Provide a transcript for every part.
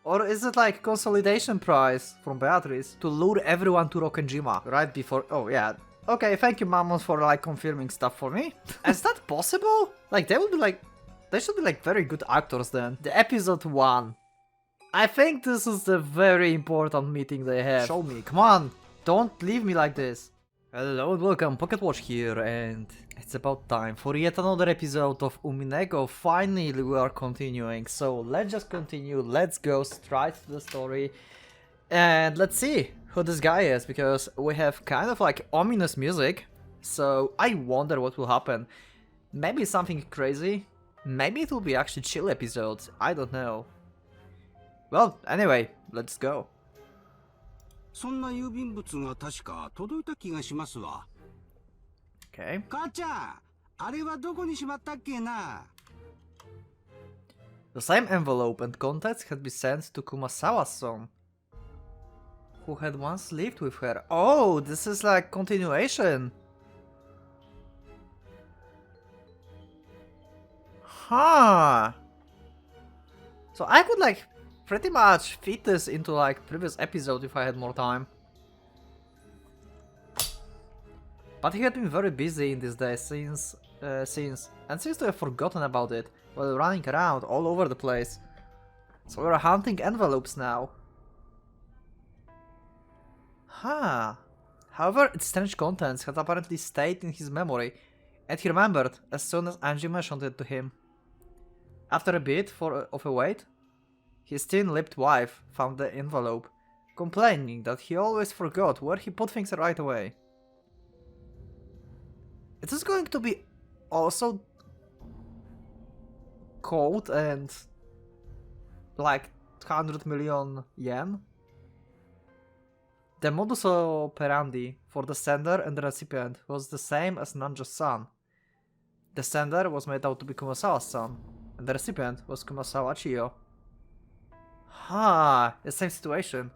Or is it like consolidation prize from Beatrice to lure everyone to Rokkenjima right before? Oh yeah. Okay, thank you, Mammon, for like confirming stuff for me. Is that possible? Like they will be like, they should be like very good actors then. The episode 1. I think this is the very important meeting they have. Show me, come on, don't leave me like this. Hello and welcome, Pocket Watch here, and it's about time for yet another episode of Umineko. Finally we are continuing, so let's just continue, let's go straight to the story, and let's see who this guy is, because we have kind of like ominous music, so I wonder what will happen. Maybe something crazy, maybe it will be actually chill episode, I don't know. Well, anyway, let's go. そんな郵便物が確か届いた気がしますわ。Okay. 母ちゃん、あれはどこにしまったっけな? The same envelope and contents had been sent to Kumasawa's son, who had once lived with her. Oh, this is like continuation. Huh. So I could like pretty much fit this into like previous episode if I had more time. But he had been very busy in these days since and seems to have forgotten about it while running around all over the place. So we're hunting envelopes now. Huh. However, its strange contents had apparently stayed in his memory, and he remembered as soon as Angie mentioned it to him. After a bit of a wait, his thin-lipped wife found the envelope, complaining that he always forgot where he put things right away. It is going to be also cold and like 100 million yen. The modus operandi for the sender and the recipient was the same as Nanjo's son. The sender was made out to be Kumasawa's son, and the recipient was Kumasawa Chiyo. Ah, the same situation.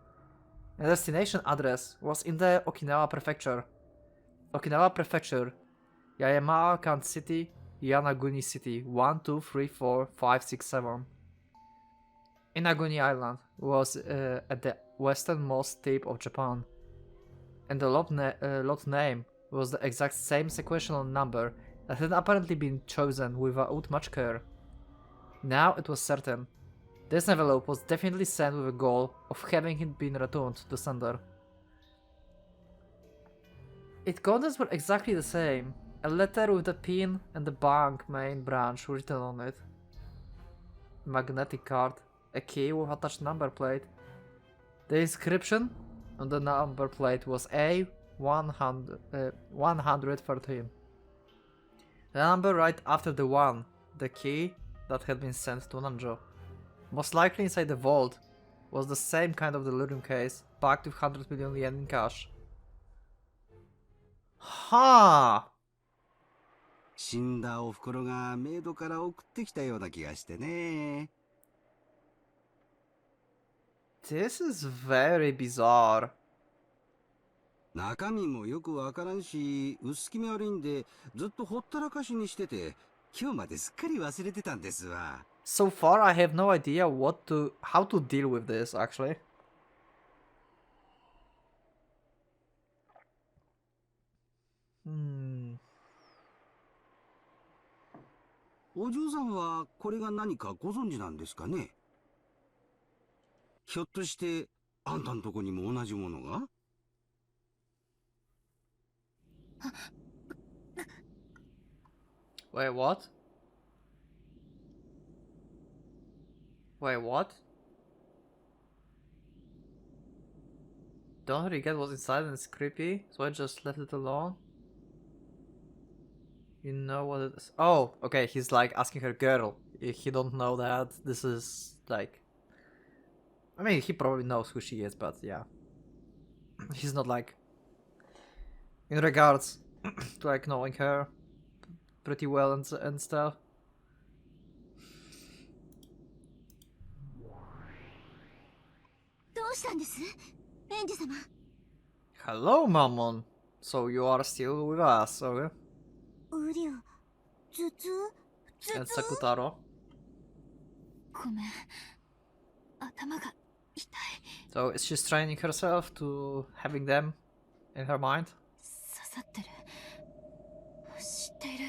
The destination address was in the Okinawa Prefecture. Okinawa Prefecture, Yayama City, Yanaguni City, 1, 2, 3, 4, 5, 6, 7. Inaguni Island was at the westernmost tip of Japan, and the lot name was the exact same sequential number that had apparently been chosen without much care. Now it was certain. This envelope was definitely sent with a goal of having it been returned to the sender. Its contents were exactly the same. A letter with the pin and the bank main branch written on it. A magnetic card. A key with attached number plate. The inscription on the number plate was A113. The number right after the 1. The key that had been sent to Nanjo. Most likely inside the vault was the same kind of delirium case, packed with 100 million yen in cash. Ha! 死んだお袋がメイドから送ってきたような気がしてね。This is very bizarre. 中身もよくわからんし、薄気味悪いんでずっとほったらかしにしてて、今日まですっかり忘れてたんですわ。So far, I have no idea how to deal with this, actually. Hmm. お嬢さんはこれが何かご存知なんですかね? ひょっとしてあんたんとこにも同じものが? Wait, what? Wait, what? Don't really get what's inside and it's creepy, so I just left it alone. You know what it is? Oh, okay, he's like asking her girl. He don't know that this is like... I mean, he probably knows who she is, but yeah. He's not like... in regards to like knowing her pretty well and stuff. Hello, Mammon. So you are still with us, okay? And Sakutaro. So is she training herself to having them in her mind? 刺さってる。知っている。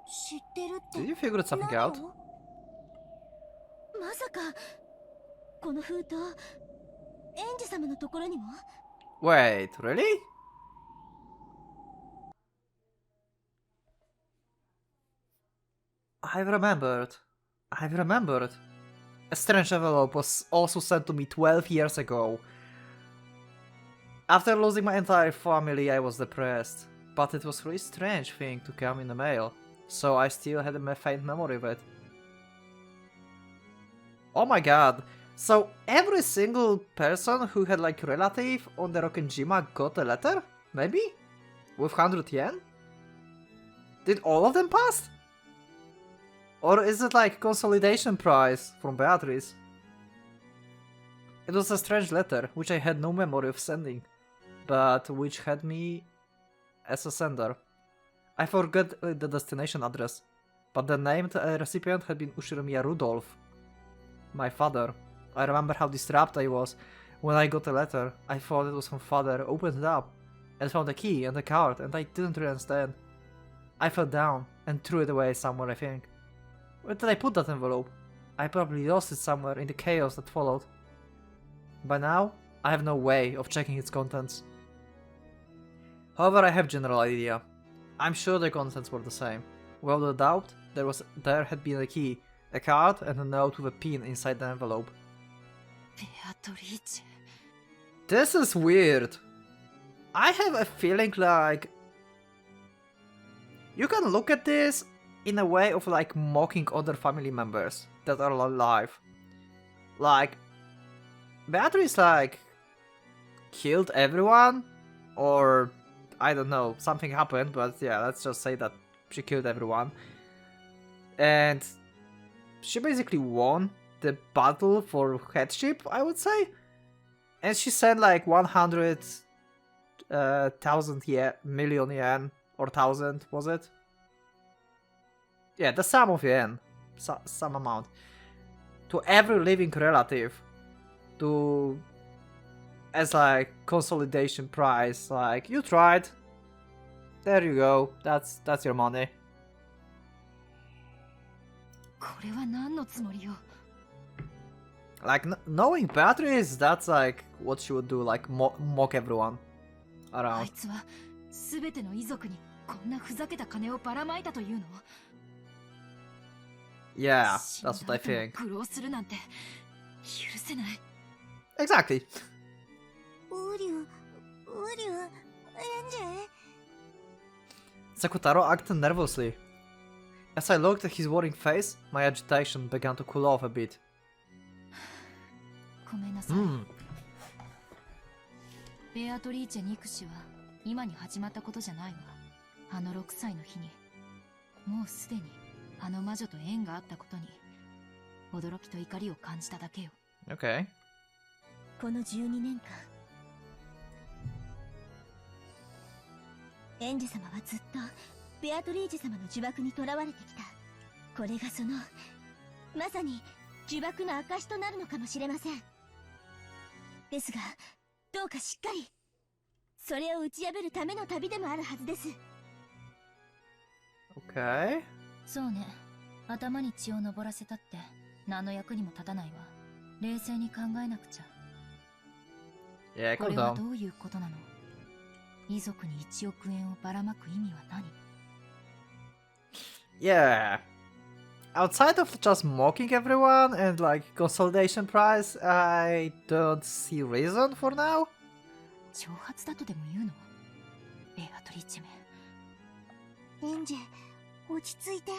知ってるって。 Did you figure something out? まさかこの封筒、園児様のところにも？ Wait, really? I've remembered. A strange envelope was also sent to me 12 years ago. After losing my entire family, I was depressed. But it was a really strange thing to come in the mail, so I still had a faint memory of it. Oh my god. So every single person who had like relative on the Rokkenjima got a letter? Maybe? With 100 yen? Did all of them pass? Or is it like consolidation prize from Beatrice? It was a strange letter, which I had no memory of sending, but which had me as a sender. I forgot the destination address, but the named recipient had been Ushiromiya Rudolph, my father. I remember how distraught I was when I got the letter. I thought it was from father, opened it up, and found a key and a card, and I didn't really understand. I fell down and threw it away somewhere, I think. Where did I put that envelope? I probably lost it somewhere in the chaos that followed. By now, I have no way of checking its contents. However, I have general idea. I'm sure the contents were the same. Without a doubt, there had been a key, a card, and a note with a pin inside the envelope. Beatrice. This is weird. I have a feeling like you can look at this in a way of like mocking other family members that are alive. Like Beatrice like killed everyone, or I don't know, something happened, but yeah, let's just say that she killed everyone. And she basically won the battle for headship, I would say. And she sent like 100,000 million yen, or thousand, was it? Yeah, the sum of yen, some amount, to every living relative, to as like consolidation prize. Like, you tried, there you go, that's your money. これは何のつもりよ? Like, knowing Beatrice, that's like what she would do, like mock everyone あ around. いつは全ての遺族にこんなふざけた金をばらまいたというの? Yeah, that's what I 死んだ後も think. 苦労するなんて許せない. Exactly. ウリュ、エンジェ? Sakutaro acted nervously. As I looked at his worrying face, my agitation began to cool off a bit. ごめんなさい。ベアトリーチェ憎しは今に始まったことじゃないわ。あの6歳の日に、もうすでにあの魔女と縁があったことに驚きと怒りを感じただけよ。Okay. この12年間、エンジェ様はずっとベアトリーチェ様の呪縛にとらわれてきた。これがそのまさに呪縛の証となるのかもしれません。ですが、どうかしっかりそれを打ち破るための旅でもあるはずです。Okay. そうね。頭に血を上らせたって何の役にも立たないわ。冷静に考えなくちゃ。Yeah, こ calm れは down. どういうことなの？遺族に1億円をばらまく意味は何？ Yeah. Outside of just mocking everyone and like consolidation prize, I don't see reason for now. 挑発だとでも言うの？ベアトリーチェメ。エンジェ、落ち着いて。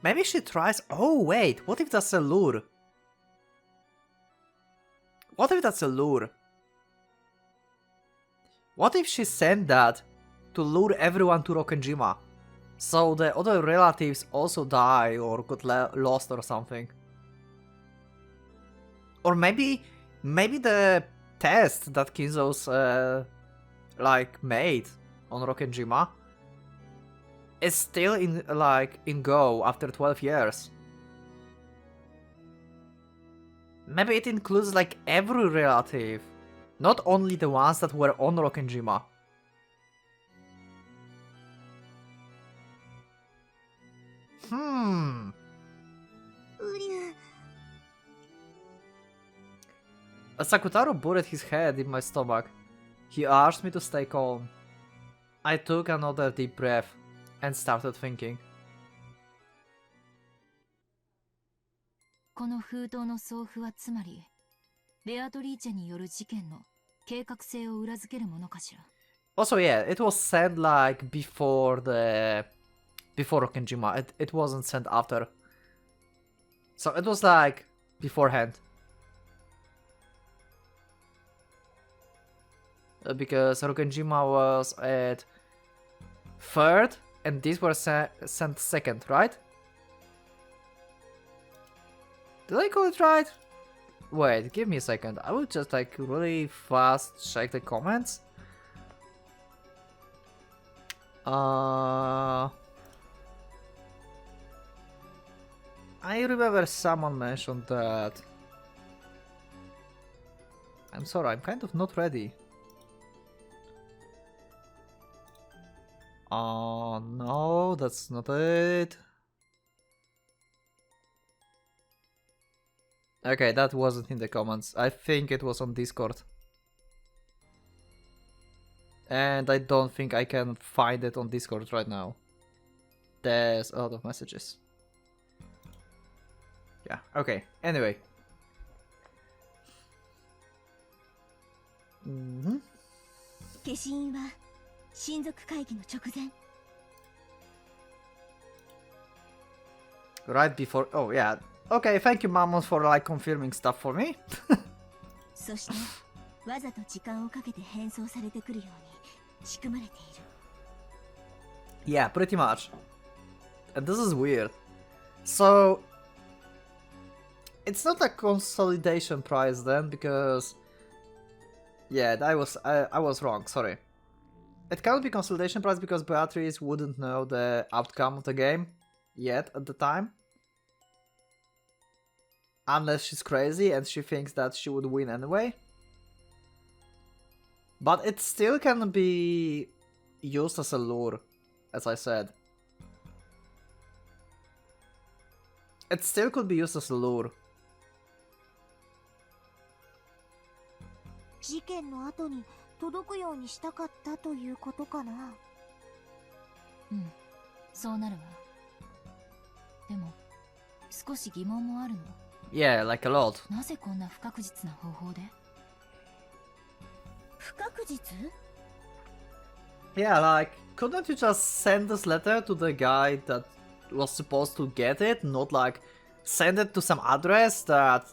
Maybe she tries. Oh, wait. What if that's a lure? What if that's a lure? What if she sent that to lure everyone to Rokkenjima? So the other relatives also die or got lost or something. Or maybe the test that Kinzo's like made on Rokkenjima is still in go after 12 years. Maybe it includes like every relative, not only the ones that were on Rokkenjima. Hmm. ウリュウ Sakutaro buried his head in my stomach. He asked me to stay calm. I took another deep breath and started thinking. この封筒の送付はつまりベアトリーチェによる事件の計画性を裏付けるものかしら。 Also, yeah, it was sent like before Rokkenjima. It wasn't sent after. So it was like beforehand. Because Rokkenjima was at 3rd and these were sent 2nd, right? Did I call it right? Wait, give me a second. I will just like really fast check the comments. I remember someone mentioned that. I'm sorry, I'm kind of not ready. Oh no, that's not it. Okay, that wasn't in the comments. I think it was on Discord. And I don't think I can find it on Discord right now. There's a lot of messages. Yeah, okay. Anyway. Mm-hmm. 消印は親族会議の直前 Right before. Oh, yeah. Okay, thank you, Mammon, for like confirming stuff for me. そしてわざと時間をかけて変装されてくるように仕組まれている Yeah, pretty much. And this is weird. So it's not a consolidation prize then, because yeah, I was wrong. Sorry. It can't be consolidation prize because Beatrice wouldn't know the outcome of the game yet at the time. Unless she's crazy and she thinks that she would win anyway. But it still can be used as a lure, as I said. It still could be used as a lure. 事件の後に届くようにしたかったということかなうん、そうなるわ。でも少し疑問もあるの。 Yeah, like a lot. なぜこんな不確実な方法で？不確実 Yeah, like, couldn't you just send this letter to the guy that was supposed to get it, not like send it to some address that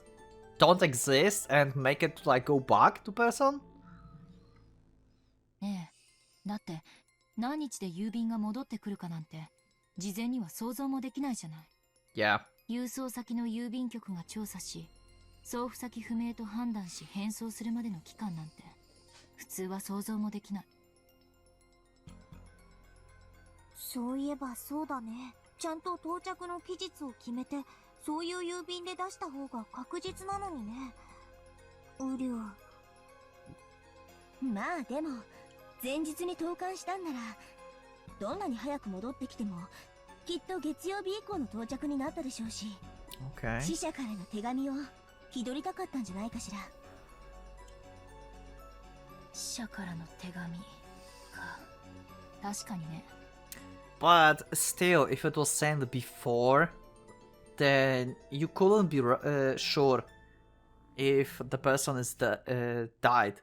don't exist and make it like go back to person? ねえ、だって何日で郵便が戻ってくるかなんて事前には想像もできないじゃない。 Yeah. 郵送先の郵便局が調査し、送付先不明と判断し返送するまでの期間なんて普通は想像もできない。そういえばそうだね。ちゃんと到着の期日を決めてそういう郵便で出した方が確実なのにね。うりゅう。まあでも前日に投函したんならどんなに早く戻ってきてもきっと月曜日以降の到着になったでしょうし、 Okay. 死者からの手紙を気取りたかったんじゃないかしら。死者からの手紙か。確かにね。 But still, if it was sent before, then you couldn't be sure if the person is died.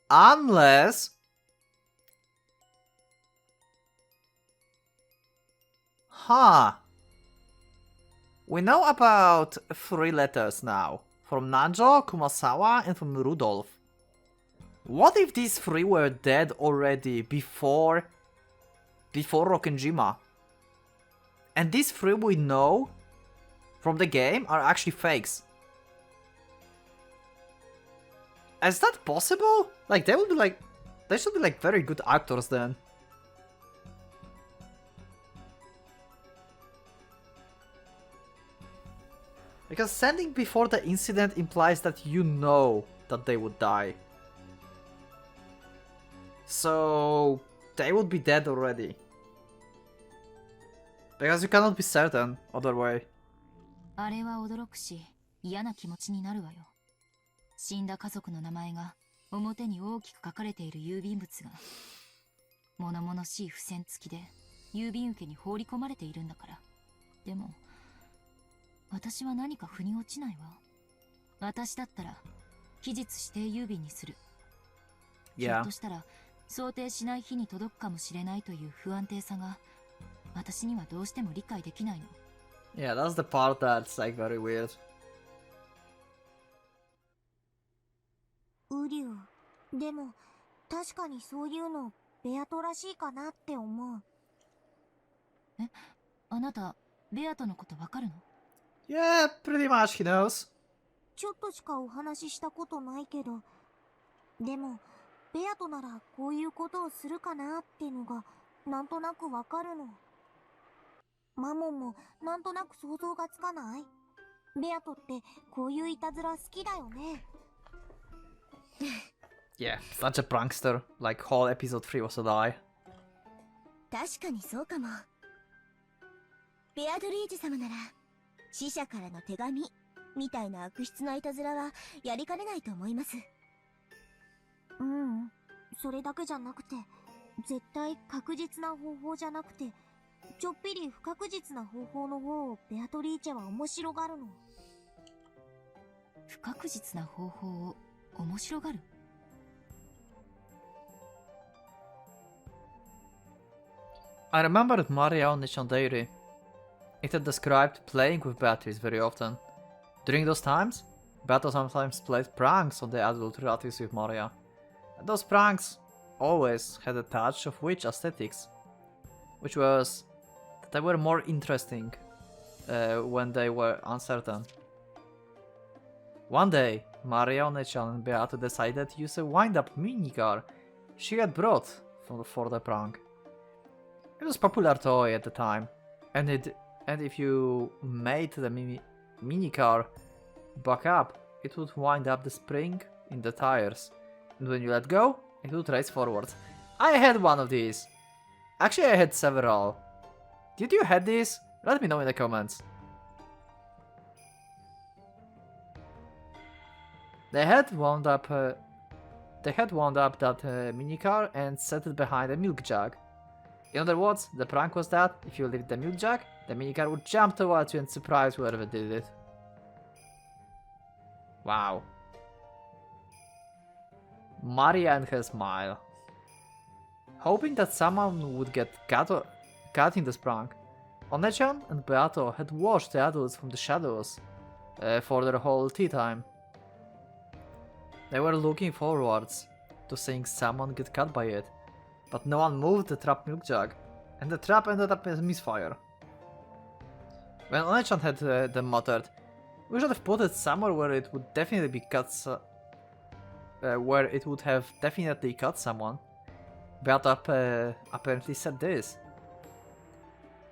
Unless... Huh. We know about 3 letters now. From Nanjo, Kumasawa, and from Rudolph. What if these 3 were dead already before Rokkenjima? And these 3 we know from the game are actually fakes. Is that possible? Like, they should be like very good actors then. Because sending before the incident implies that you know that they would die. So they would be dead already. Because you cannot be certain other way. あれは驚くし、嫌な気持ちになるわよ。死んだ家族の名前が表に大きく書かれている郵便物が、物々しい付箋付きで郵便受けに放り込まれているんだから。でも、私は何か腑に落ちないわ。私だったら、期日指定郵便にする。ひょっとしたら、想定しない日に届くかもしれないという不安定さが、私にはどうしても理解できないの。Yeah, that's the part that's like very weird. ウリュウ。でも、確かにそういうの、ベアトらしいかなって思う。え、あなた、ベアトのことわかるの？ Yeah, pretty much he knows. ちょっとしかお話ししたことないけど、でも、ベアトならこういうことをするかなってのが、なんとなくわかるの。マモンもなんとなく想像がつかない？ベアトってこういういたずら好きだよね。Yeah, such a prankster. Like whole episode 3 was a lie. 確かにそうかも。ベアドリージ様なら、死者からの手紙みたいな悪質ないたずらはやりかねないと思います。それだけじゃなくて、絶対確実な方法じゃなくて、ちょっぴり不確実な方法の方をベアトリーチェは面白がるの。不確実な方法を面白がる？ I remembered Maria on Nichan Diary. It had described playing with Beatrice very often. During those times, Beato sometimes played pranks on the adult relatives with Maria. And those pranks always had a touch of witch aesthetics, which was that they were more interesting when they were uncertain. One day, Maria, Onechan and Beato decided to use a wind-up minicar she had brought for the prank. It was a popular toy at the time, and if you made the minicar back up, it would wind up the spring in the tires, and when you let go, it would race forward. I had one of these. Actually, I had several. Did you have these? Let me know in the comments. They had wound up that minicar and set it behind a milk jug. In other words, the prank was that if you left the milk jug, the minicar would jump towards you and surprise whoever did it. Wow. Maria and her smile. Hoping that someone would get caught in this prank, Onechan and Beato had watched the adults from the shadows for their whole tea time. They were looking forwards to seeing someone get caught by it, but no one moved the trap milk jug, and the trap ended up as a misfire. When Onechan had them muttered, "We should have put it somewhere where it would definitely be where it would have definitely cut someone," Beato apparently said this: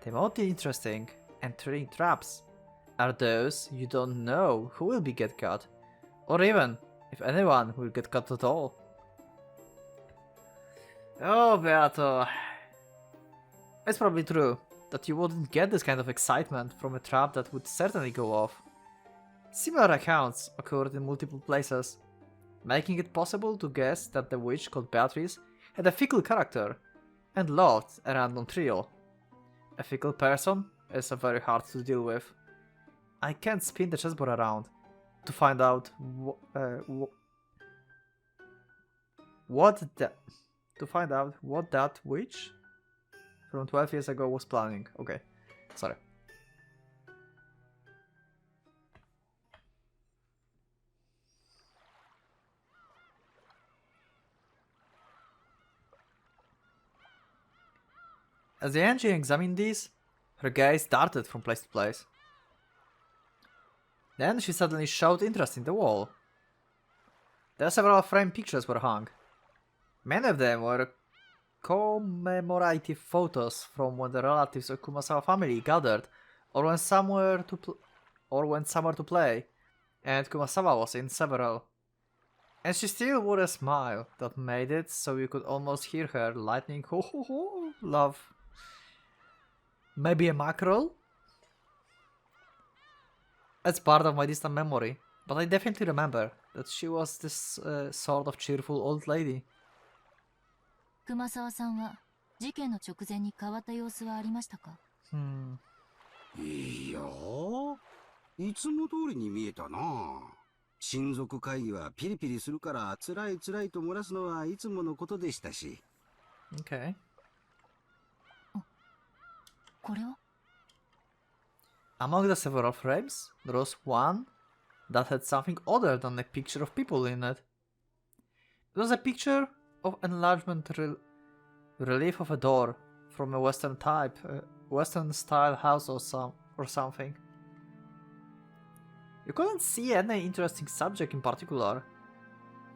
"The most interesting and thrilling traps are those you don't know who will get caught, or even if anyone will get caught at all." Oh, Beato. It's probably true that you wouldn't get this kind of excitement from a trap that would certainly go off. Similar accounts occurred in multiple places, making it possible to guess that the witch called Beatrice had a fickle character and loved a random trio. A fickle person is very hard to deal with. I can't spin the chessboard around to find out what that witch from 12 years ago was planning. Okay, sorry. As the engine examined these, her gaze darted from place to place. Then she suddenly showed interest in the wall. There several framed pictures were hung. Many of them were commemorative photos from when the relatives of Kumasawa family gathered, or when some were or went somewhere to play, and Kumasawa was in several. And she still wore a smile that made it so you could almost hear her lightning ho ho ho laugh. Maybe a mackerel? It's part of my distant memory, but I definitely remember that she was this sort of cheerful old lady. 熊沢さんは事件の直前に変わった様子はありましたか？いやー、いつも通りに見えたな。親族会議はピリピリするから辛い辛いと漏らすのはいつものことでしたし。Okay. これは？ Among the several frames, there was one that had something other than a picture of people in it. It was a picture of enlargement relief of a door from a Western type, Western style house or something. You couldn't see any interesting subject in particular,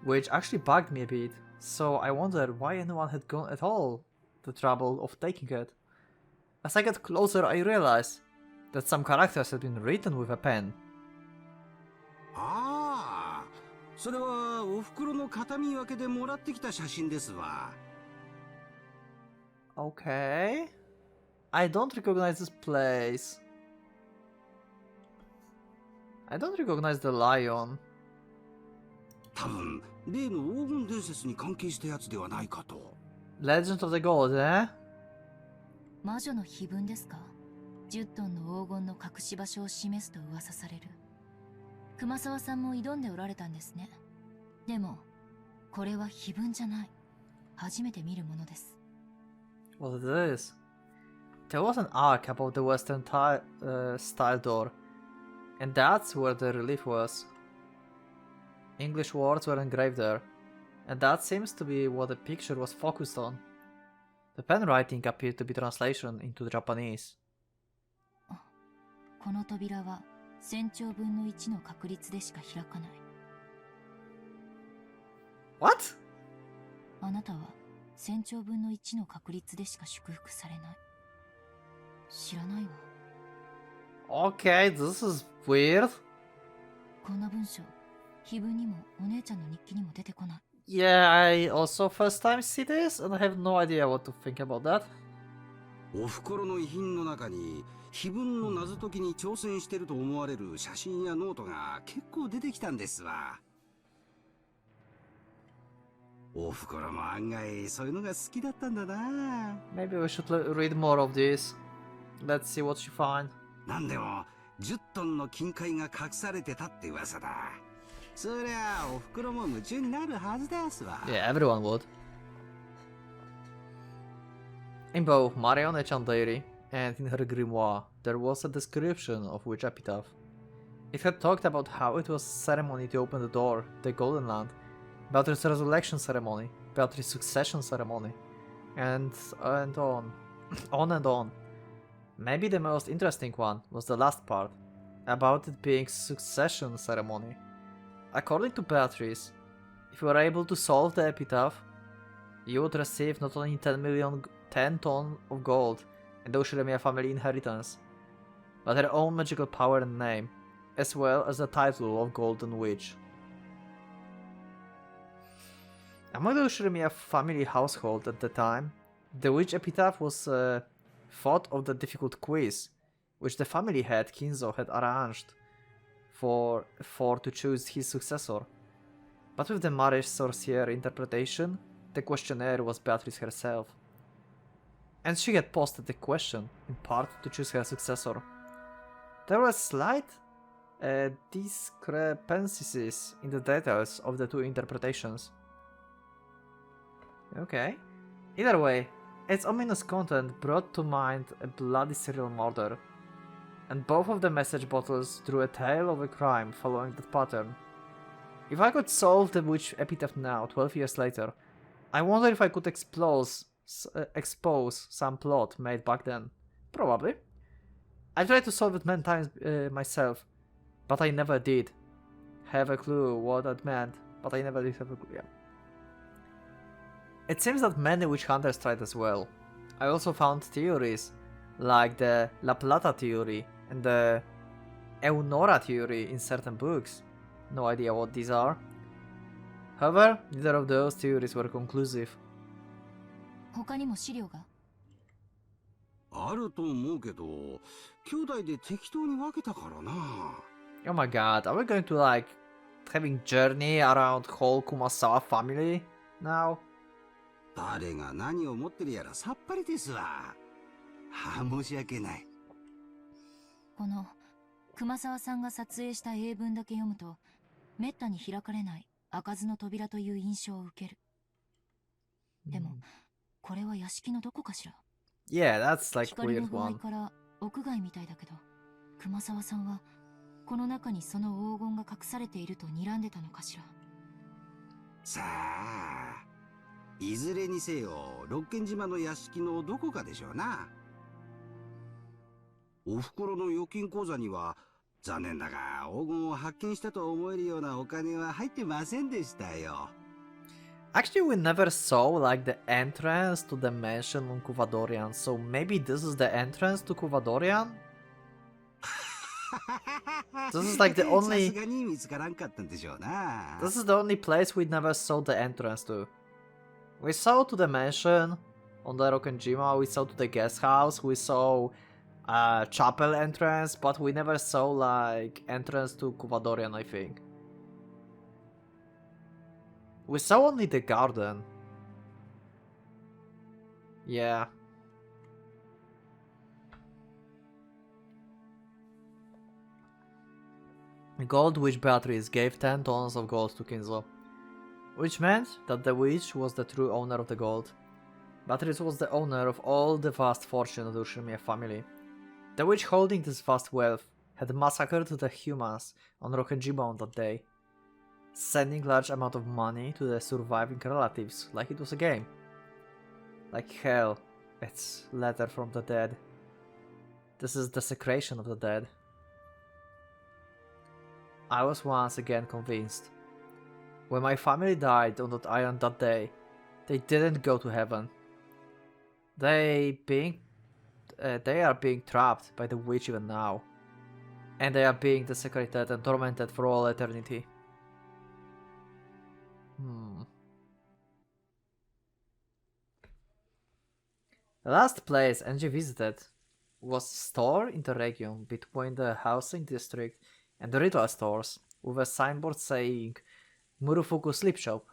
which actually bugged me a bit, so I wondered why anyone had gone at all the trouble of taking it. As I got closer, I realized that some characters had been written with a pen. ああ、それはお袋の形見分けでもらってきた写真ですわ。Okay. I don't recognize this place. I don't recognize the lion. 多分例の黄金伝説に関係したやつではないかと。Legend of the Gold, eh? 魔女の碑文ですか？10トンの黄金の隠し場所を示すと噂される。熊沢さんも挑んでおられたんですね。でもこれは碑文じゃない。初めて見るものです。What is this? There was an arc above the western style door, and that's where the relief was. English words were engraved there, and that seems to be what the picture was focused on. The pen writing appeared to be translation into Japanese. この扉は1000兆分の1の確率でしか開かない。What? あなたは1000兆分の1の確率でしか祝福されない。知らないわ。Okay, this is weird. こんな文章、碑文にもお姉ちゃんの日記にも出てこない。Yeah, I also first time see this, and I have no idea what to think about that. お袋の遺品の中に碑文の謎解きに挑戦してると思われる写真やノートが結構出てきたんですわ。お袋も案外そういうのが好きだったんだな。Maybe we should read more of this. Let's see what you find. なんでも10トンの金塊が隠されてたって噂だ。そりゃあお袋も夢中になるはずですわ。Yeah, everyone would. In both Marionette Diary and in her grimoire, there was a description of which epitaph. It had talked about how it was a ceremony to open the door, the Golden Land, Beatrice's resurrection ceremony, Beatrice's succession ceremony, and on. On and on. Maybe the most interesting one was the last part, about it being succession ceremony. According to Beatrice, if you were able to solve the epitaph, you would receive not only 10 tons of gold and the Ushiremiya family inheritance, but her own magical power and name, as well as the title of Golden Witch. Among the Ushiremiya family household at the time, the witch epitaph was thought of the difficult quiz, which the family head Kinzo had arranged for to choose his successor. But with the marriage sorcier interpretation, the questionnaire was Beatrice herself. And she had posted the question, in part to choose her successor. There were slight discrepancies in the details of the two interpretations. Okay. Either way, its ominous content brought to mind a bloody serial murder, and both of the message bottles drew a tale of a crime following that pattern. If I could solve the witch epitaph now, 12 years later, I wonder if I could expose some plot made back then. Probably. I tried to solve it many times myself, but I never did have a clue what that meant. But I never did have a clue, yeah. It seems that many witch hunters tried as well. I also found theories, like the La Plata theory and the Eunora theory in certain books. No idea what these are. However, neither of those theories were conclusive. 他にも資料が。あると思うけど、兄弟で適当に分けたからな。Oh my god, are we going to like having journey around whole Kumasawa family now? 誰が何を持ってるやらさっぱりですわ。申し訳ない。この熊沢さんが撮影した英文だけ読むと、めったに開かれない開かずの扉という印象を受ける。でも、これは屋敷のどこかしら。Yeah, that's like 光の weird 具合 one. から屋外みたいだけど、熊沢さんはこの中にその黄金が隠されていると睨んでたのかしら。さあ、いずれにせよ六軒島の屋敷のどこかでしょうな。おふくろの預金口座には残念だが黄金を発見したと思えるようなお金は入ってませんでしたよ。Actually, we never saw like the entrance to the mansion on Kuvadorian, so maybe this is the entrance to Kuvadorian? This is like the only... さすがに見つからんかったんでしょうな。This is the only place we never saw the entrance to. We saw to the mansion on the Rokkenjima, we saw to the guest house, we saw chapel entrance, but we never saw like entrance to Kuvadorian, I think. We saw only the garden. Yeah. Gold Witch Beatrice gave 10 tons of gold to Kinzo, which meant that the witch was the true owner of the gold. Beatrice was the owner of all the vast fortune of the Ushimiya family. The witch holding this vast wealth had massacred the humans on Rokkenjima on that day, sending large amount of money to the surviving relatives like it was a game. Like hell, it's letter from the dead. This is desecration of the dead. I was once again convinced. When my family died on that island that day, they didn't go to heaven. They are being trapped by the witch even now. And they are being desecrated and tormented for all eternity. The last place Angie visited was a store in the region between the housing district and the retail stores, with a signboard saying Murufuku Sleep Shop.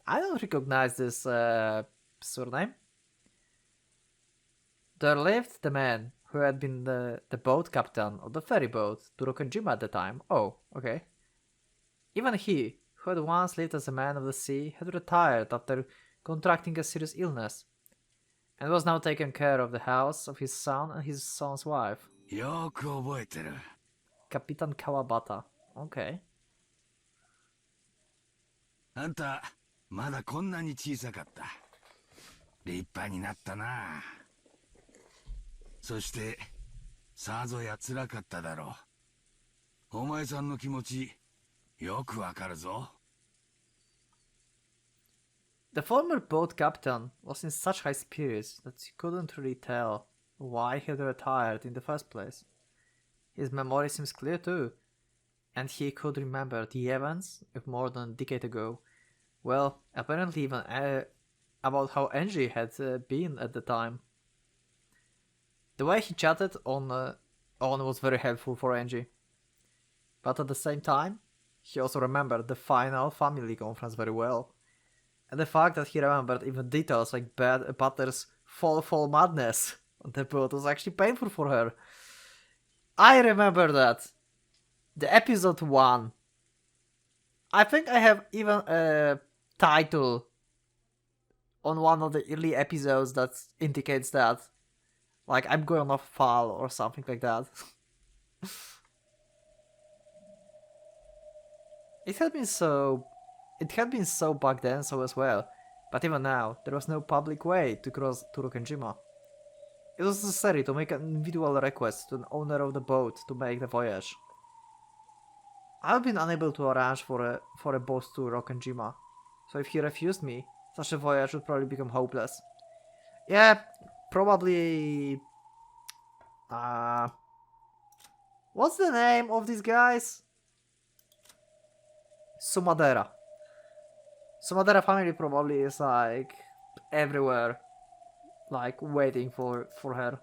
I don't recognize this surname. There lived the man who had been the boat captain of the ferry boat to Rokkenjima at the time. Oh, okay. Even he, who had once lived as a man of the sea, had retired after contracting a serious illness, and was now taking care of the house of his son and his son's wife. よく覚えてる。 Kapitan Kawabata. Okay. あんた、まだこんなに小さかった。立派になったな。そして、さぞや辛かっただろう。お前さんの気持ち、よくわかるぞ。The former boat captain was in such high spirits that you couldn't really tell why he had retired in the first place. His memory seems clear too, and he could remember the events of more than a decade ago. Well, apparently even about how Angie had been at the time. The way he chatted on was very helpful for Angie. But at the same time, he also remembered the final family conference very well. And the fact that he remembered even details like Butter's fall madness on the boat was actually painful for her. I remember that. The episode 1. I think I have even a title on one of the early episodes that indicates that. Like, I'm going off foul or something like that. It had been so back then, so as well. But even now, there was no public way to cross to Rokkenjima. It was necessary to make an individual request to an owner of the boat to make the voyage. I've been unable to arrange for a boat to Rokkenjima, so if he refused me, such a voyage would probably become hopeless. Yeah, probably What's the name of these guys? Sumadera. Sumadera family probably is like everywhere, like waiting for her.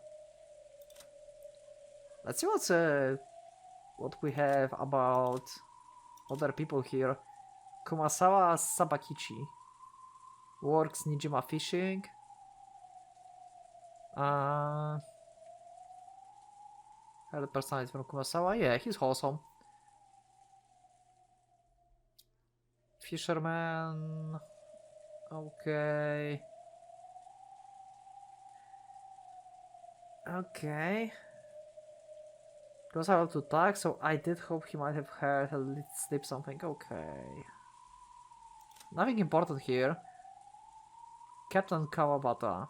Let's see what we have about other people here. Kumasawa Sabakichi works Nijima Fishing. The personality from Kumasawa, yeah, he's wholesome. Fisherman, okay. Okay. Goes out to talk, so I did hope he might have heard a little slip something. Okay. Nothing important here. Captain Kawabata.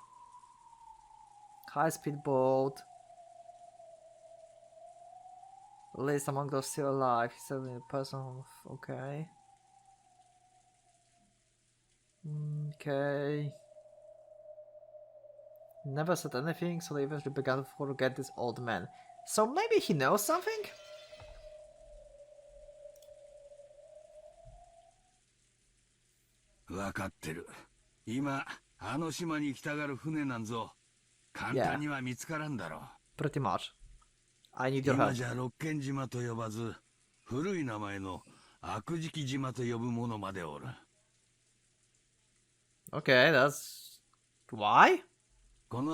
High-speed boat. Least among those still alive. He's certainly a person of... Okay. Okay. Never said anything, so they eventually began to forget this old man. So maybe he knows something? Pretty much. I need your help. Okay, that's... Why? From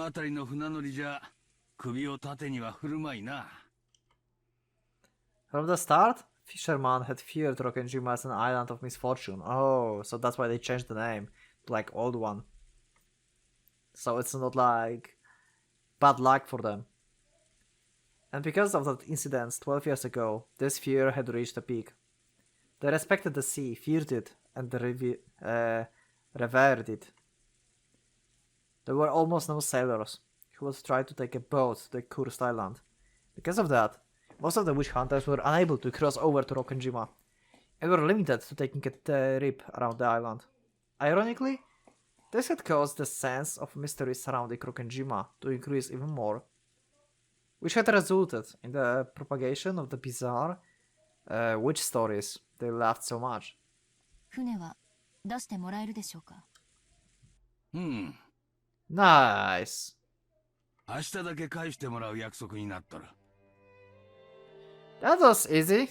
the start, Fisherman had feared Rokkenjima as an island of misfortune. Oh, so that's why they changed the name to like Old One. So it's not like bad luck for them. And because of that incident 12 years ago, this fear had reached a peak. They respected the sea, feared it, and revered it. There were almost no sailors who would try to take a boat to the cursed island. Because of that, most of the witch hunters were unable to cross over to Rokkenjima, and were limited to taking a trip around the island. Ironically, this had caused the sense of mystery surrounding Rokkenjima to increase even more, which had resulted in the propagation of the bizarre witch stories they loved so much. Nice. That was easy.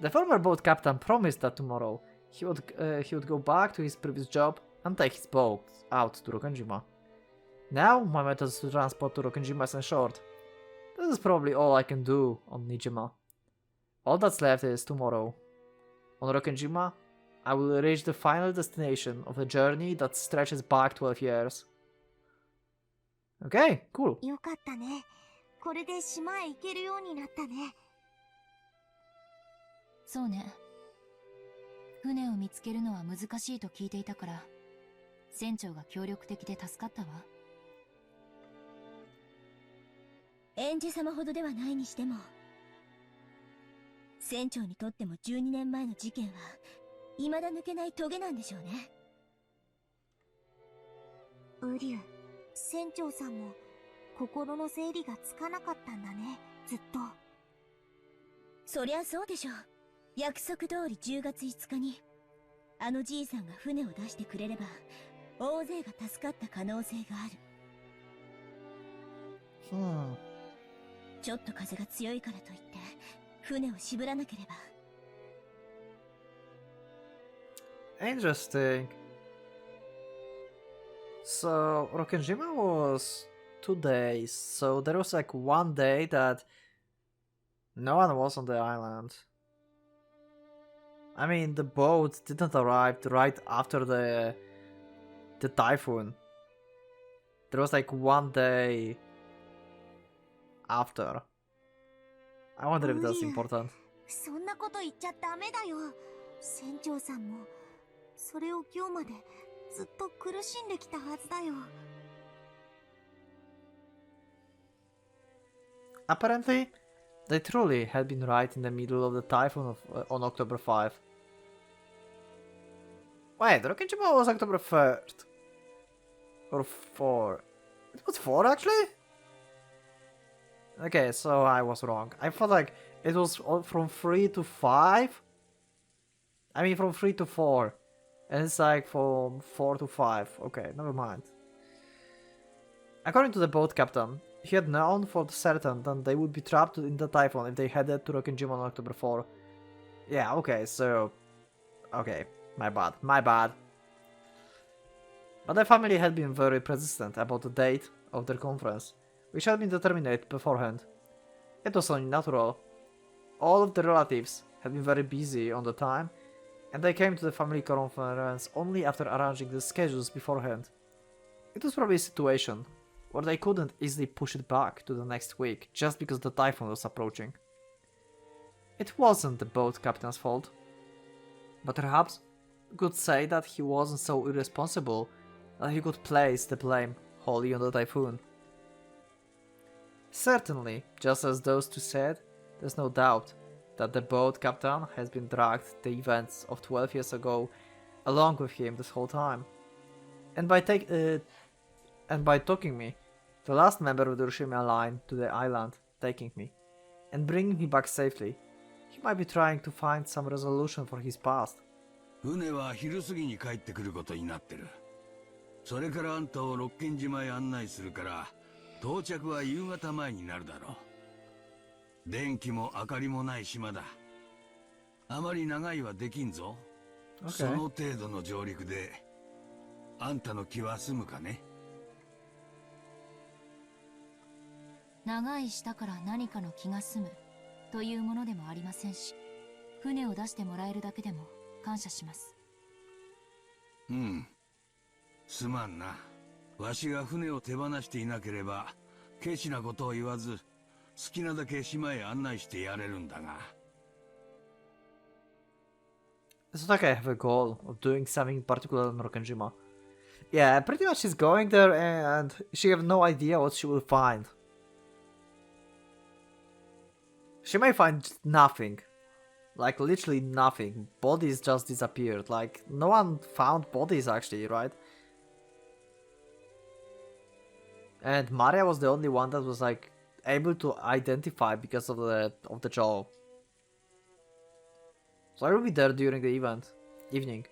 The former boat captain promised that tomorrow he would go back to his previous job and take his boat out to Rokkenjima. Now my methods to transport to Rokkenjima is short. This is probably all I can do on Nijima. All that's left is tomorrow. On Rokkenjima, I will reach the final destination of a journey that stretches back 12 years. Okay, cool. よかったね。これで島へ行けるようになったね。そうね。船を見つけるのは難しいと聞いていたから、船長が協力的で助かったわ。エンジェ様ほどではないにしても、船長にとっても12年前の事件は未だ抜けないトゲなんでしょうね。ウリュウ、船長さんも心の整理がつかなかったんだね、ずっと。そりゃそうでしょう。約束通り10月5日にあのじいさんが船を出してくれれば大勢が助かった可能性がある。ちょっと風が強いからといって船を渋らなければ。Interesting. So Rokkenjima was 2 days, so there was like 1 day that no one was on the island. I mean, the boat didn't arrive right after the typhoon. There was like 1 day after. I wonder if that's important. そんなこと言っちゃダメだよ。船長さんもそれを今日までずっと苦しんできたはずだよ。Apparently, they truly had been right in the middle of the typhoon on October 5. Wait, Rokkenjima was October 3rd. Or 4? It was 4 actually? Okay, so I was wrong. I felt like it was from 3 to 5. I mean from 3 to 4. And it's like from 4 to 5. Okay, never mind. According to the boat captain, he had known for certain that they would be trapped in the typhoon if they headed to Rokkenjima on October 4. Yeah, okay, so... Okay, my bad. But the family had been very persistent about the date of their conference, which had been determined beforehand. It was only natural. All of the relatives had been very busy on the time, and they came to the family conference only after arranging the schedules beforehand. It was probably a situation where they couldn't easily push it back to the next week just because the typhoon was approaching. It wasn't the boat captain's fault, but perhaps we could say that he wasn't so irresponsible that he could place the blame wholly on the typhoon. Certainly, just as those two said, there's no doubt that the boat captain has been dragged the events of 12 years ago along with him this whole time. And by taking me, the last member of the Ushima line, to the island, taking me, and bringing me back safely, he might be trying to find some resolution for his past. 船は昼過ぎに帰ってくることになってる。それからあんたを六軒島へ案内するから、到着は夕方前になるだろう。電気も明かりもない島だ。あまり長いはできんぞ。その程度の上陸で、あんたの気は済むかね。長い下から何かの気が済むというものでもありませんし、船を出してもらえるだけでも感謝します。うん。すまんな。わしが船を手放していなければ、ケチなことを言わず、好きなだけ島へ案内してやれるんだが。It's not like I have a goal of doing something particular in Rokkenjima. Yeah, pretty much she's going there and she have no idea what she will find. She may find nothing. Like literally nothing. Bodies just disappeared. Like no one found bodies actually, right? And Maria was the only one that was like able to identify because of the jaw. So I will be there during the evening.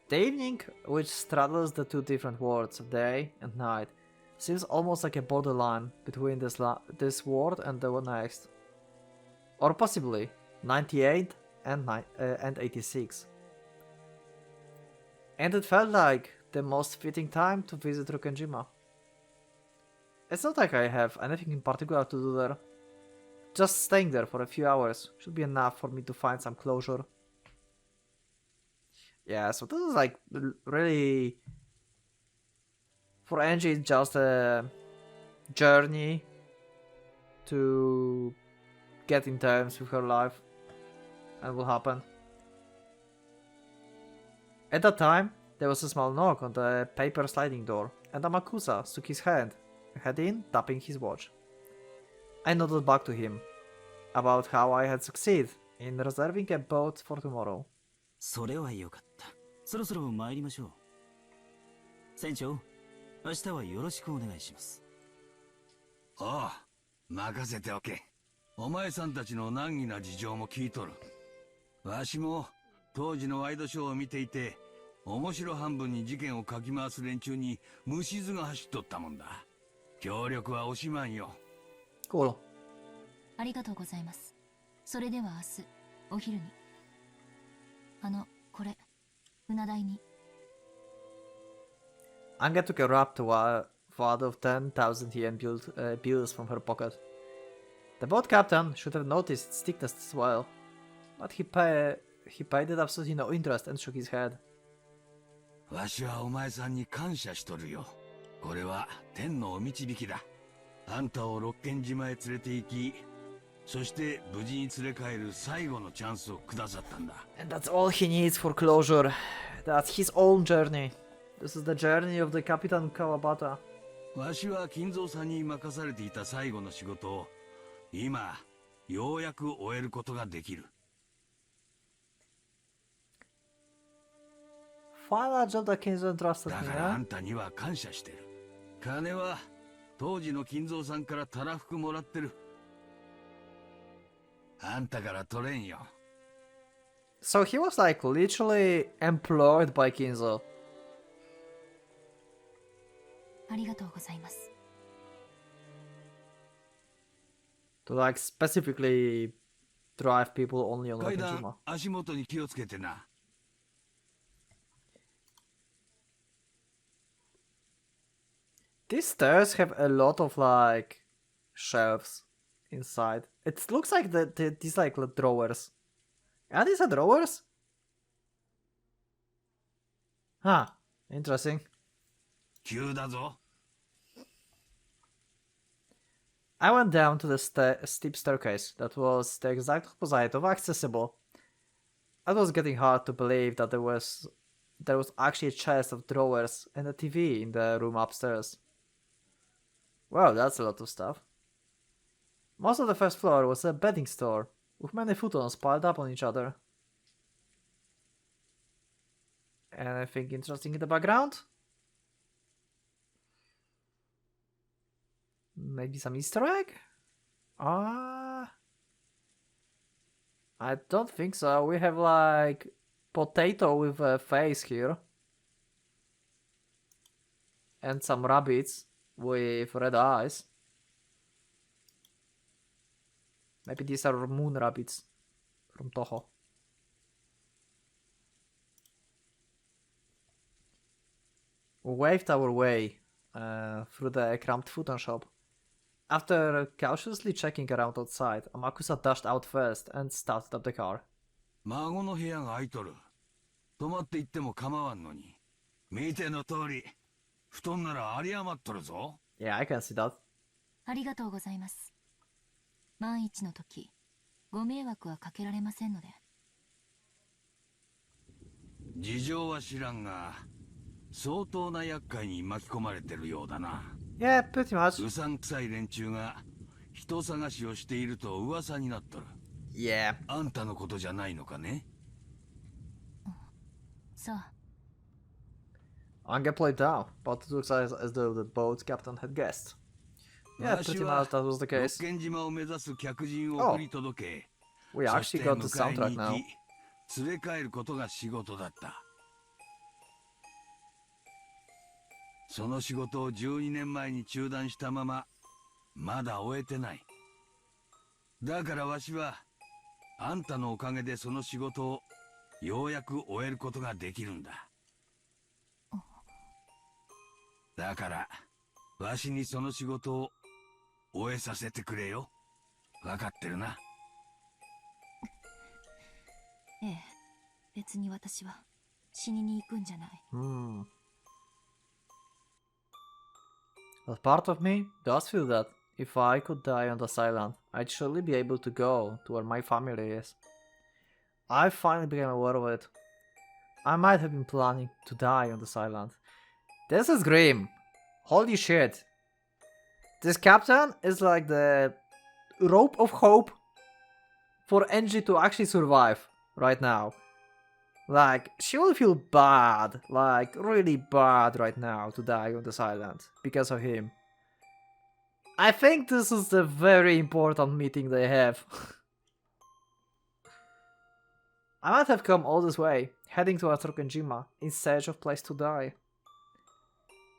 The evening, which straddles the two different worlds of day and night, seems almost like a borderline between this world and the next. Or possibly 98 and 86. And it felt like the most fitting time to visit Rokkenjima. It's not like I have anything in particular to do there. Just staying there for a few hours should be enough for me to find some closure. Yeah, so this is like really... For Angie, it's just a journey to get in terms with her life and what happened. At that time, there was a small knock on the paper sliding door, and Amakusa shook his head in, tapping his watch. I nodded back to him about how I had succeeded in reserving a boat for tomorrow. それはよかった。そろそろ参りましょう。船長、明日はよろしくお願いします。おう、任せておけ。お前さんたちの難儀な事情も聞いとる。わしも当時のワイドショーを見ていて、面白半分に事件をかき回す連中に虫唾が走っとったもんだ。協力は惜しまんよ。Cool. ありがとうございます。それでは明日お昼に。これ船代に。Anga took a wrapped wad of 10,000 yen bills from her pocket. The boat captain should have noticed its thickness as well, but he paid it absolutely no interest and shook his head. わしはお前さんに感謝しとるよ。これは天のお導きだ。あんたを六軒島へ連れて行き、そして無事に連れ帰る最後のチャンスをくださったんだ。And that's all he needs for closure. That's his own journey. This is the journey of the Captain Kawabata. わしは金蔵さんに任されていた最後の仕事を、今、ようやく終えることができる。Final job that Kinzo entrusted だ me, からあ huh? んたには感謝してる。金は当時の金蔵さんからたらふくもらってる。あんたから取れんよ。So he was like literally employed by Kinzo. ありがとうございます。 To like specifically drive people only on 階段 Okajima. 足元に気をつけてな。These stairs have a lot of like shelves inside. It looks like these like drawers. Are these drawers? Huh. Interesting. 急だぞ。I went down to the steep staircase that was the exact opposite of accessible. It was getting hard to believe that there was actually a chest of drawers and a TV in the room upstairs. Wow, that's a lot of stuff. Most of the first floor was a bedding store, with many futons piled up on each other. Anything interesting in the background? Maybe some Easter egg? I don't think so. We have like potato with a face here. And some rabbits with red eyes. Maybe these are moon rabbits from Toho. We waved our way through the cramped futon shop. After cautiously checking around outside, Amakusa dashed out first and started up the car. 孫の部屋が空いとる。泊まって行っても構わんのに。見ての通り、布団なら有り余っとるぞ。Yeah, I can see that. ありがとうございます。万一の時、ご迷惑はかけられませんので。事情は知らんが、相当な厄介に巻き込まれてるようだな。Yeah, pretty much. うさんくさい連中が人探しをしていると噂になっとる。Yeah. あんたのことじゃないのかね。さあ。Anga played down, but it looks as though the boat captain had guessed. Yeah, pretty much that was the 六 case. 軒島を目指す客人を送り届け、We そし actually て got the 迎え soundtrack に now. 行き、連れ帰ることが仕事だった。その仕事を12年前に中断したまま、まだ終えてない。だからわしは、あんたのおかげでその仕事をようやく終えることができるんだ。だから、わしにその仕事を終えさせてくれよ。わかってるな。ええ、別に私は死にに行くんじゃない。But part of me does feel that if I could die on this island, I'd surely be able to go to where my family is. I finally became aware of it. I might have been planning to die on this island. This is grim. Holy shit. This captain is like the rope of hope for Angie to actually survive right now. Like, she will feel bad, like really bad right now to die on this island because of him. I think this is a very important meeting they have. I might have come all this way, heading towards Rokenjima, in search of place to die.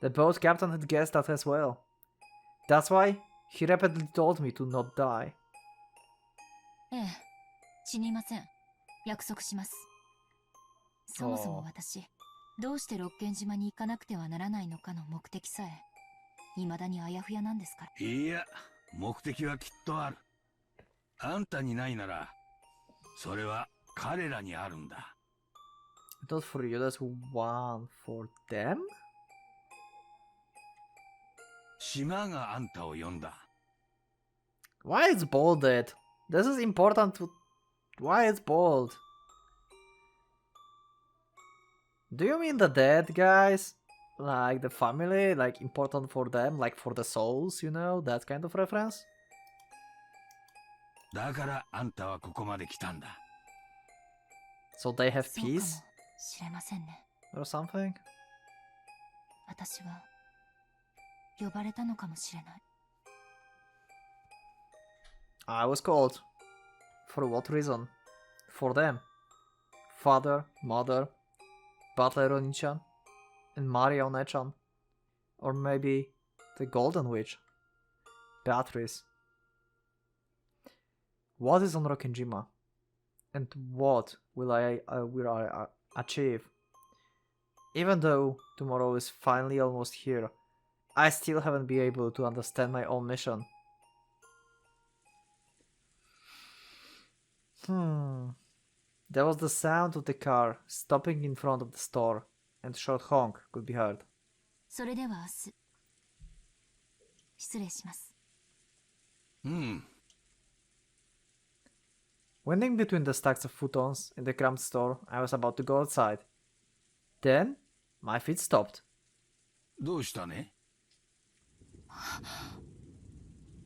The boat captain had guessed that as well. That's why he repeatedly told me to not die. ええ、死にません。約束します。そもそも私、どうして六軒島に行かなくてはならないのかの目的さえ、未だにあやふやなんですから。いや、目的はきっとある。あんたにないなら、それは彼らにあるんだ。Not for you, that's one for them? 島があんたを呼んだ。Why is bolded? This is important to... Why is bold? Do you mean the dead guys? Like the family? Like important for them? Like for the souls, you know? That kind of reference? だからあんたはここまで来たんだ。So they have そうかも peace? しれませんね。Or something? 私は呼ばれたのかもしれない。 I was called. For what reason? For them. Father, mother, Butler Oni-chan, and Maria One-chan. Or maybe the Golden Witch. Beatrice. What is on Rokkenjima? And what will I achieve? Even though tomorrow is finally almost here, I still haven't been able to understand my own mission. There was the sound of the car stopping in front of the store, and a short honk could be heard. それでは明日。失礼します。Wending between the stacks of futons in the cramped store, I was about to go outside. Then, my feet stopped. どうしたね？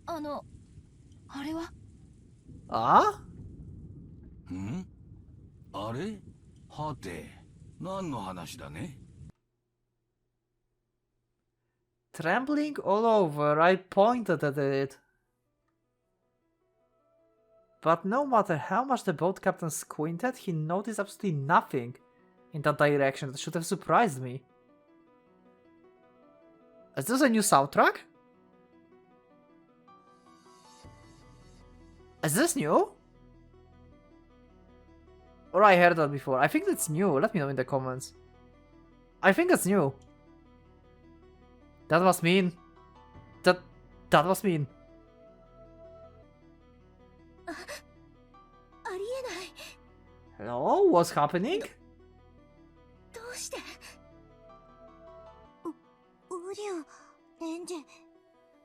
あれは？ Ah? あれ？はて、何の話だね？ Trembling all over, I pointed at it. But no matter how much the boat captain squinted, he noticed absolutely nothing in that direction that should have surprised me. Is this a new soundtrack? Is this new? Or I heard that before. I think that's new. Let me know in the comments. I think it's new. That must mean... That must mean... ありえない。 Hello? What's happening? どうして？ウリュウ、レンジ、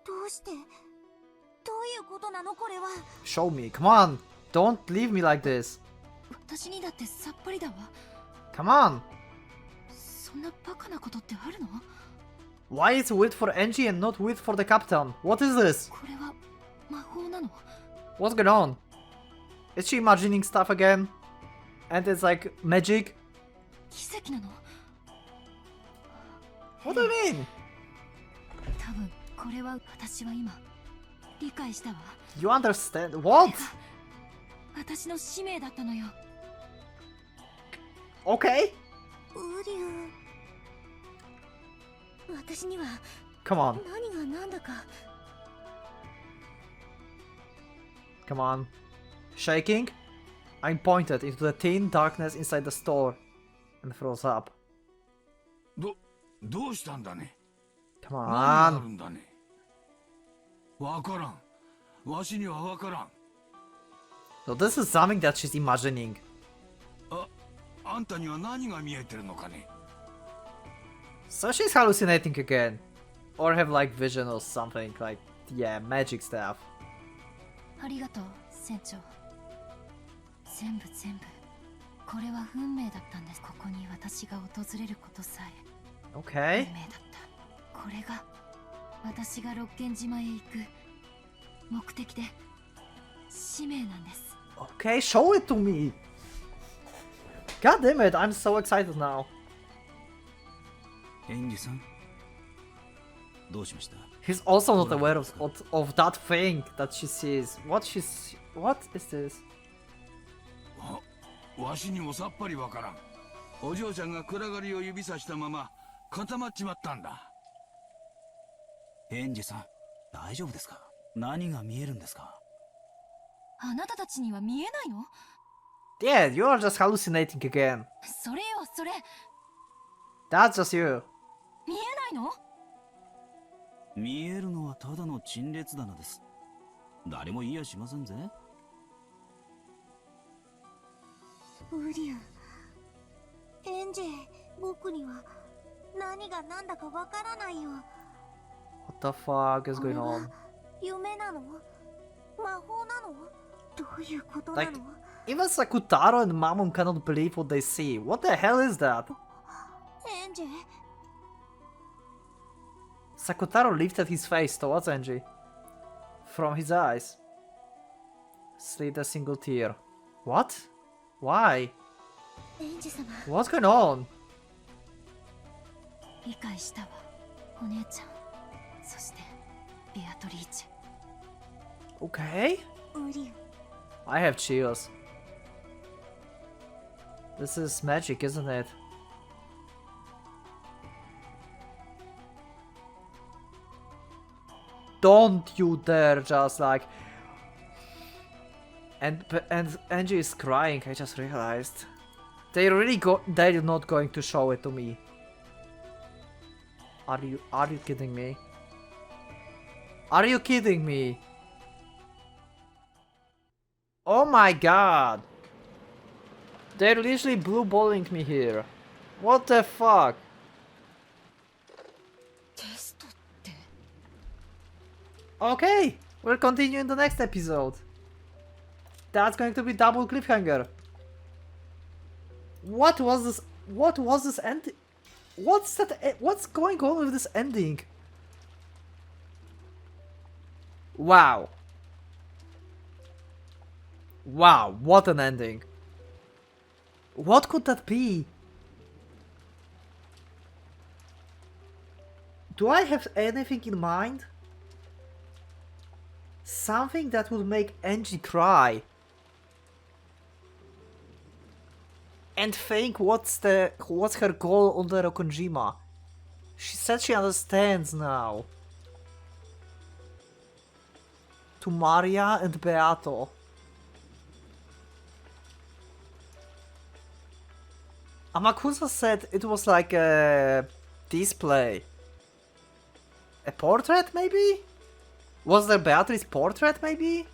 どうして？どういうことなのこれは？ Show me. Come on. Don't leave me like this. 私にだってさっぱりだわ。 Come on. そんなバカなことってあるの？ Why is wit for Angie and not wit for the captain? What is this? これは魔法なの？ What's going on? Is she imagining stuff again? And it's like magic? 奇跡なの？ What do you mean? 多分これは私は今理解したわ。 You understand? What? 私の使命だったのよ。 Okay. ウリュウ、私には Come on. 何が何だか。 Come on. Shaking, I pointed into the thin darkness inside the store and froze up. どうしたんだね？ Come 何がある on. んだね？わからん。わしにはわからん。 So this is something that she's imagining. あんたには何が見えてるのかね？ So she's hallucinating again. Or have like vision or something like, yeah, magic stuff. ありがとう、船長。全部。これは運命だったんです。ここに私が訪れることさえ。 Okay. 運命だった。これが私が六軒島へ行く目的で使命なんです。 Okay, show it to me. God damn it, I'm so excited now. エンジさん、どうしました？ He's also not aware of that thing that she sees. What is this? わしにもさっぱりわからん。お嬢ちゃんが暗がりを指さしたまま固まっちまったんだ。エンジさん、大丈夫ですか？何が見えるんですか？あなたたちには見えないの？ Yeah, you are just hallucinating again. それよ、それ。 That's just you. 見えないの？見えるのはただの陳列棚です。誰も言いやしませんぜ。ウリュウ、エンジェ、僕には何が何だかわからないよ。 What the fuck is これ going は on? 夢なの？魔法なの？どういうことな Like, の？ even Sakutaro and Mamoon cannot believe what they see. What the hell is that? エンジェ、 Sakutaro lifted his face towards Angie. From his eyes slid a single tear. What? Why? エンジ様、 What's going on? 理解したわ、お姉ちゃん。そし Beatrice. Okay. オリュウ I have chills. This is magic, isn't it? Don't you dare just like... And Angie is crying, I just realized. They're not going to show it to me. Are you kidding me? Are you kidding me? Oh my god! They're literally blue balling me here. What the fuck? テストって Okay, we'll continue in the next episode. That's going to be double cliffhanger. What was this? What was this end? What's that? What's going on with this ending? Wow. Wow, what an ending. What could that be? Do I have anything in mind? Something that would make Angie cry. And think what's her goal on the Rokonjima. She said she understands now. To Maria and Beato. Amakusa said it was like a display. A portrait, maybe? Was there Beatrice's portrait, maybe?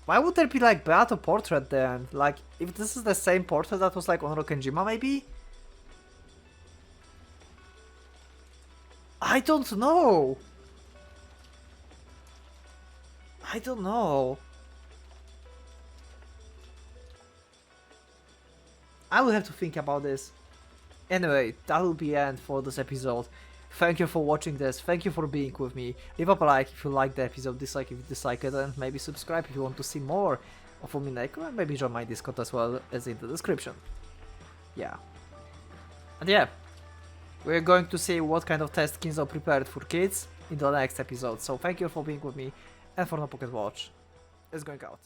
Why would there be like Beato portrait then? Like, if this is the same portrait that was like on Rokenjima, maybe? I don't know. I don't know. I will have to think about this. Anyway, that will be the end for this episode. Thank you for watching this, thank you for being with me. Leave up a like if you liked the episode, dislike if you dislike it, and maybe subscribe if you want to see more of Umineko, and maybe join my Discord as well as in the description. Yeah. And yeah, we're going to see what kind of test Kinzo prepared for kids in the next episode. So thank you for being with me, and for no Pocket Watch. It's going out.